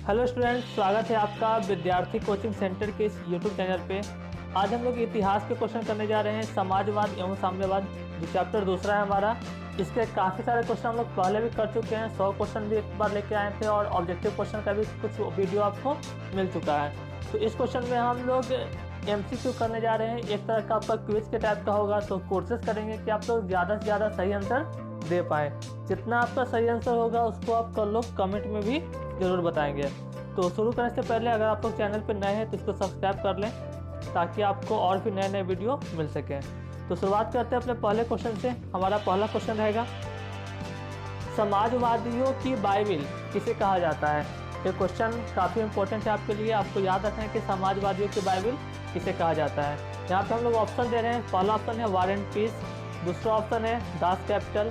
Hello student, स्वागत है आपका विद्यार्थी कोचिंग सेंटर के इस यूट्यूब चैनल पे। आज हम लोग इतिहास के क्वेश्चन करने जा रहे हैं। समाजवाद एवं साम्यवाद जो चैप्टर दूसरा है हमारा। इसके काफ़ी सारे क्वेश्चन हम लोग पहले भी कर चुके हैं। 100 क्वेश्चन भी एक बार लेके आए थे और ऑब्जेक्टिव क्वेश्चन का भी कुछ वीडियो आपको मिल चुका है। तो इस क्वेश्चन में हम लोग MCQ करने जा रहे हैं। एक तरह का आपका क्विज के टाइप का होगा। तो कोशिश करेंगे कि आप लोग ज़्यादा से ज़्यादा सही आंसर दे पाएँ। जितना आपका सही आंसर होगा उसको आप कर लोग कमेंट में भी ज़रूर बताएंगे। तो शुरू करने से पहले अगर आप लोग चैनल पर नए हैं तो इसको सब्सक्राइब कर लें ताकि आपको और भी नए नए वीडियो मिल सकें। तो शुरुआत करते हैं अपने पहले क्वेश्चन से। हमारा पहला क्वेश्चन रहेगा, समाजवादियों की बाइबिल किसे कहा जाता है। ये क्वेश्चन काफ़ी इंपॉर्टेंट है आपके लिए। आपको याद रखना है कि समाजवादियों की बाइबिल किसे कहा जाता है। यहाँ पे हम लोग ऑप्शन दे रहे हैं। पहला ऑप्शन है वार एंड पीस, दूसरा ऑप्शन है दास कैपिटल,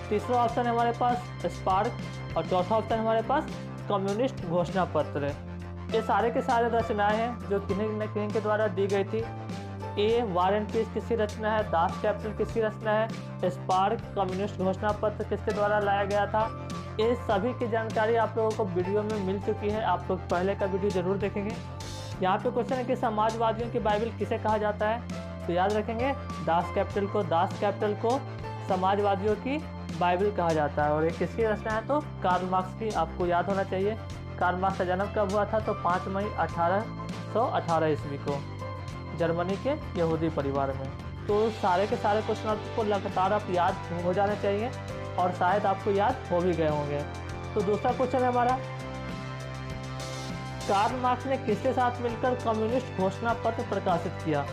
तीसरा ऑप्शन है हमारे पास स्पार्क और चौथा ऑप्शन है हमारे पास कम्युनिस्ट घोषणा पत्र। ये सारे के सारे रचनाएं हैं जो किन्हीं न किन्हीं के द्वारा दी गई थी। ए वार एंड पीस किसकी रचना है, दास कैपिटल किसकी रचना है, स्पार्क कम्युनिस्ट घोषणा पत्र किसके द्वारा लाया गया था। ये सभी की जानकारी आप लोगों को वीडियो में मिल चुकी है। आप लोग पहले का वीडियो जरूर देखेंगे। यहाँ पे क्वेश्चन है कि समाजवादियों की बाइबिल किसे कहा जाता है। तो याद रखेंगे दास कैपिटल को समाजवादियों की बाइबिल कहा जाता है। और ये किसकी रचना है, तो कार्ल मार्क्स की। आपको याद होना चाहिए कार्ल मार्क्स का जन्म कब हुआ था, तो 5 मई 1818 ईस्वी को जर्मनी के यहूदी परिवार में। तो सारे के सारे क्वेश्चन आपको लगातार आप याद हो जाने चाहिए और शायद आपको याद हो भी गए होंगे। तो दूसरा क्वेश्चन है हमारा, कार्ल मार्क्स ने किसके साथ मिलकर कम्युनिस्ट घोषणा पत्र प्रकाशित किया।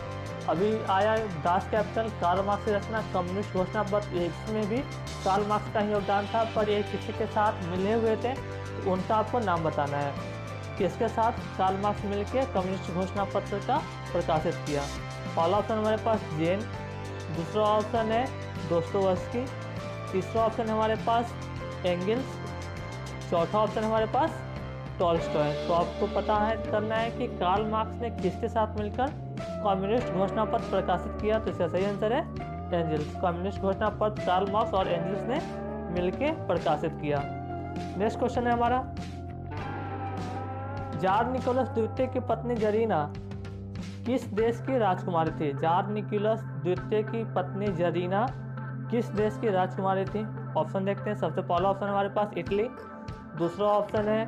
अभी आया दास कैपिटल, कार्ल मार्क्स की रचना, कम्युनिस्ट घोषणा पत्र, इसमें भी कार्ल मार्क्स का ही योगदान था। पर ये किसी के साथ मिले हुए थे तो उनका आपको नाम बताना है। किसके साथ कार्ल मार्क्स मिलकर कम्युनिस्ट घोषणा पत्र का प्रकाशित किया। पहला ऑप्शन हमारे पास जेन, दूसरा ऑप्शन है दोस्तोवस्की, तीसरा ऑप्शन है हमारे पास एंगल्स, चौथा ऑप्शन है हमारे पास टॉल्स्टॉय। तो आपको पता है करना है कि कार्ल मार्क्स ने किसके साथ मिलकर कम्युनिस्ट घोषणा पत्र प्रकाशित किया। तो इसका सही आंसर है एंजल्स। कम्युनिस्ट घोषणा पत्र कार्ल मार्क्स और एंजल्स ने मिलकर प्रकाशित किया। नेक्स्ट क्वेश्चन है हमारा, जार निकोलस द्वितीय की पत्नी जरीना किस देश की राजकुमारी थी। जार निकोलस द्वितीय की पत्नी जरीना किस देश की राजकुमारी थी। ऑप्शन देखते हैं। सबसे पहला ऑप्शन हमारे पास इटली, दूसरा ऑप्शन है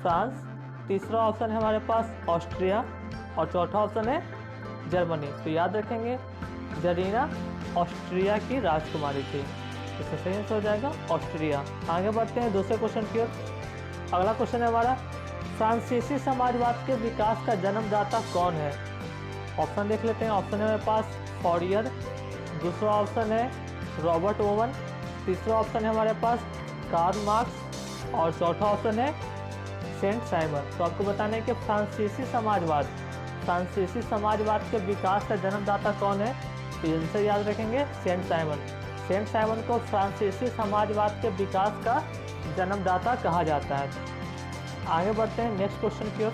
फ्रांस, तीसरा ऑप्शन है हमारे पास ऑस्ट्रिया और चौथा ऑप्शन है जर्मनी। तो याद रखेंगे जरीना ऑस्ट्रिया की राजकुमारी थी। इसका सही आंसर हो जाएगा ऑस्ट्रिया। आगे बढ़ते हैं दूसरे क्वेश्चन की ओर। अगला क्वेश्चन है हमारा, फ्रांसीसी समाजवाद के विकास का जन्मदाता कौन है। ऑप्शन देख लेते हैं। ऑप्शन है हमारे पास फॉरियर, दूसरा ऑप्शन है रॉबर्ट ओवन, तीसरा ऑप्शन है हमारे पास कार्ल मार्क्स और चौथा ऑप्शन है सेंट साइमन। तो आपको बताना है कि फ्रांसीसी समाजवाद के विकास का जन्मदाता कौन है। तो इनसे याद रखेंगे सेंट साइमन। सेंट साइमन को फ्रांसीसी समाजवाद के विकास का जन्मदाता कहा जाता है। आगे बढ़ते हैं नेक्स्ट क्वेश्चन की ओर।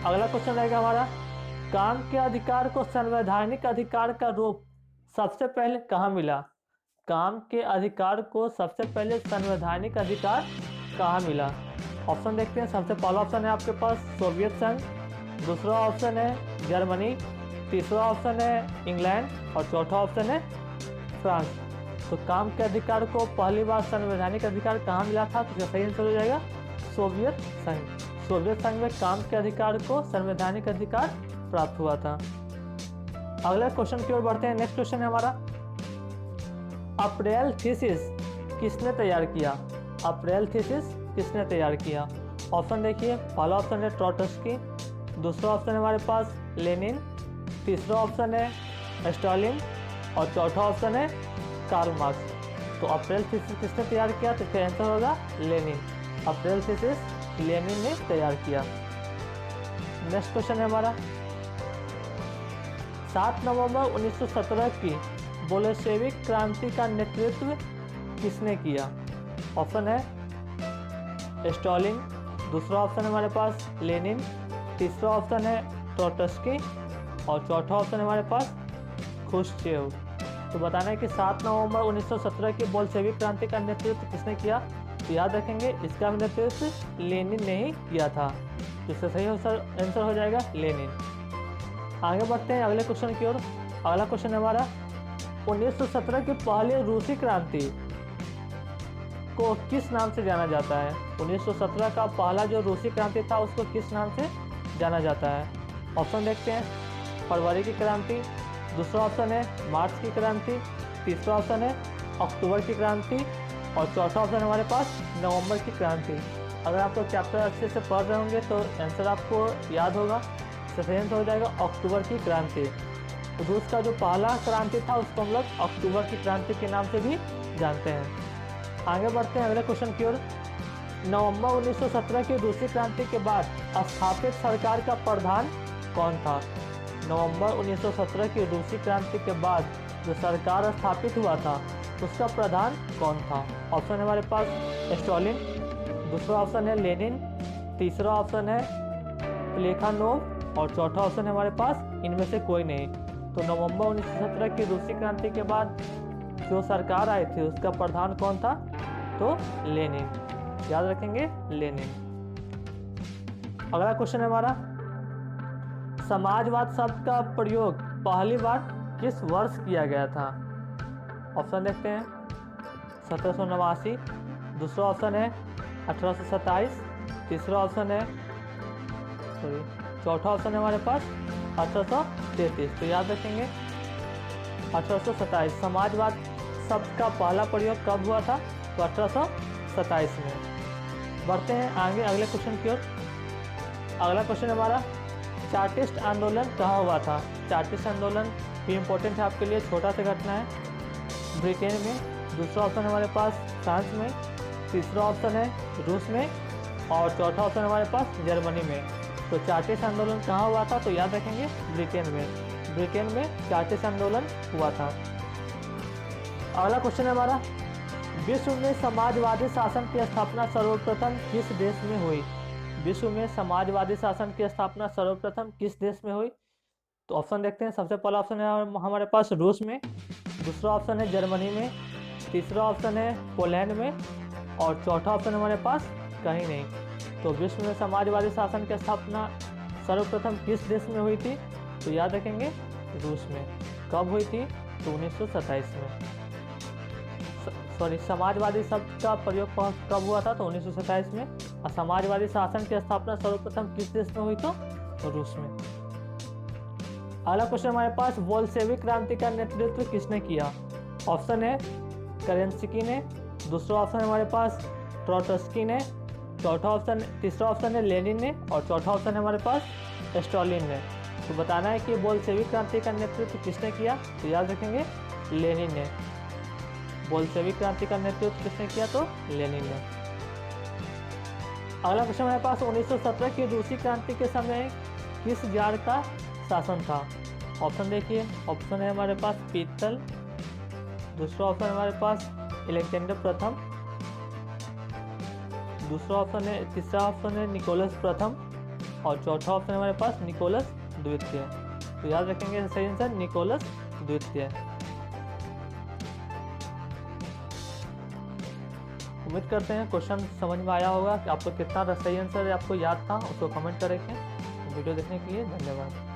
अगला क्वेश्चन रहेगा हमारा, काम के अधिकार को संवैधानिक अधिकार का रूप सबसे पहले कहाँ मिला। काम के अधिकार को सबसे पहले संवैधानिक अधिकार कहाँ मिला। ऑप्शन देखते हैं। सबसे पहला ऑप्शन है आपके पास सोवियत संघ, दूसरा ऑप्शन है जर्मनी, तीसरा ऑप्शन है इंग्लैंड और चौथा ऑप्शन है फ्रांस। तो काम के अधिकार को पहली बार संवैधानिक अधिकार कहाँ मिला था। तो सही आंसर हो जाएगा सोवियत संघ। सोवियत संघ में काम के अधिकार को संवैधानिक अधिकार प्राप्त हुआ था। अगले क्वेश्चन की ओर बढ़ते हैं। नेक्स्ट क्वेश्चन है हमारा, अप्रैल थीसिस किसने तैयार किया। अप्रैल थीसिस किसने तैयार किया। ऑप्शन देखिए। पहला ऑप्शन है ट्रॉट्स्की, दूसरा ऑप्शन है हमारे पास लेनिन, तीसरा ऑप्शन है स्टालिन और चौथा ऑप्शन है कार्ल मार्क्स। तो अप्रैल थीसिस किसने तैयार किया। तो इसका आंसर होगा लेनिन। अप्रैल थीसिस लेनिन ने तैयार किया। नेक्स्ट क्वेश्चन है हमारा, 7 नवंबर 1917 की बोल्शेविक क्रांति का नेतृत्व किसने किया। ऑप्शन है स्टालिन, दूसरा ऑप्शन है हमारे पास लेनिन, तीसरा ऑप्शन है ट्रॉट्स्की और चौथा ऑप्शन है हमारे पास खुश्चेव। तो बताना है कि 7 नवंबर 1917 की बोल्शेविक क्रांति का नेतृत्व किसने किया। तो याद रखेंगे इसका नेतृत्व लेनिन ने ही किया था। तो इसका सही आंसर हो जाएगा लेनिन। आगे बढ़ते हैं अगले क्वेश्चन की ओर। अगला क्वेश्चन हमारा 1917 की पहली रूसी क्रांति को किस नाम से जाना जाता है? 1917 का पहला जो रूसी क्रांति था उसको किस नाम से जाना जाता है? ऑप्शन देखते हैं, फरवरी की क्रांति, दूसरा ऑप्शन है मार्च की क्रांति, तीसरा ऑप्शन है अक्टूबर की क्रांति और चौथा ऑप्शन हमारे पास नवंबर की क्रांति। अगर आप लोग चैप्टर अच्छे से पढ़ रहे होंगे तो आंसर आपको याद होगा। सही आंसर हो जाएगा अक्टूबर की क्रांति। रूस का जो पहला क्रांति था उसको हम लोग अक्टूबर की क्रांति के नाम से भी जानते हैं। आगे बढ़ते हैं अगले क्वेश्चन की ओर। नवंबर 1917 की रूसी क्रांति के बाद स्थापित सरकार का प्रधान कौन था? नवंबर 1917 की रूसी क्रांति के बाद जो सरकार स्थापित हुआ था उसका प्रधान कौन था? ऑप्शन है हमारे पास स्टालिन, दूसरा ऑप्शन है लेनिन, तीसरा ऑप्शन है प्लेखानोव और चौथा ऑप्शन है हमारे पास इनमें से कोई नहीं। तो नवंबर 1917 की रूसी क्रांति के बाद जो सरकार आई थी उसका प्रधान कौन था? तो लेनिन। याद रखेंगे लेनिन। अगला क्वेश्चन है हमारा, समाजवाद शब्द का प्रयोग पहली बार किस वर्ष किया गया था? ऑप्शन देखते हैं, 1789, दूसरा ऑप्शन है 1827, तीसरा ऑप्शन है चौथा ऑप्शन है हमारे पास 1833। तो याद रखेंगे 1827। समाजवाद शब्द का पहला प्रयोग कब हुआ था? तो 1827 में। बढ़ते हैं आगे अगले क्वेश्चन की ओर। अगला क्वेश्चन हमारा, चार्टिस्ट आंदोलन कहाँ हुआ था? चार्टिस्ट आंदोलन भी इम्पोर्टेंट है आपके लिए, छोटा सा घटना है। ब्रिटेन में, दूसरा ऑप्शन हमारे पास फ्रांस में, तीसरा ऑप्शन है रूस में और चौथा ऑप्शन हमारे पास जर्मनी में। तो चार्टिस्ट आंदोलन कहाँ हुआ था? तो याद रखेंगे ब्रिटेन में। ब्रिटेन में चार्टिस्ट आंदोलन हुआ था। अगला क्वेश्चन है हमारा, विश्व में समाजवादी शासन की स्थापना सर्वप्रथम किस देश में हुई? विश्व में समाजवादी शासन की स्थापना सर्वप्रथम किस देश में हुई? तो ऑप्शन देखते हैं। सबसे पहला ऑप्शन है हमारे पास रूस में, दूसरा ऑप्शन है जर्मनी में, तीसरा ऑप्शन है पोलैंड में और चौथा ऑप्शन हमारे पास कहीं नहीं। तो विश्व में समाजवादी शासन की स्थापना सर्वप्रथम किस देश में हुई थी? तो याद रखेंगे रूस में। कब हुई थी? तो 1927 में। समाजवादी शब्द का प्रयोग कब हुआ था? तो 1927 में। और समाजवादी शासन की स्थापना सर्वप्रथम किस देश में हुई? तो रूस में। अगला क्वेश्चन हमारे पास, बोल्शेविक क्रांति का नेतृत्व किसने किया? ऑप्शन है केरेंस्की ने, दूसरा ऑप्शन हमारे पास ट्रोट्स्की ने, चौथा ऑप्शन तीसरा ऑप्शन है लेनिन ने और चौथा ऑप्शन है हमारे पास स्टालिन ने। तो बताना है कि बोल्शेविक क्रांति का नेतृत्व किसने किया? तो याद रखेंगे लेनिन ने। बोल्शेविक क्रांति का नेतृत्व किसने किया? तो लेनिन ने। अगला क्वेश्चन हमारे पास, 1917 की रूसी क्रांति के समय किस जार का शासन था? ऑप्शन देखिए। ऑप्शन है हमारे पास पीतल, दूसरा ऑप्शन हमारे पास अलेक्जेंडर प्रथम, दूसरा ऑप्शन है तीसरा ऑप्शन है निकोलस प्रथम और चौथा ऑप्शन हमारे पास निकोलस द्वितीय। तो याद रखेंगे सही आंसर निकोलस द्वितीय। उम्मीद करते हैं क्वेश्चन समझ में आया होगा कि आपको कितना सही आंसर आपको याद था, उसको कमेंट करें। वीडियो देखने के लिए धन्यवाद।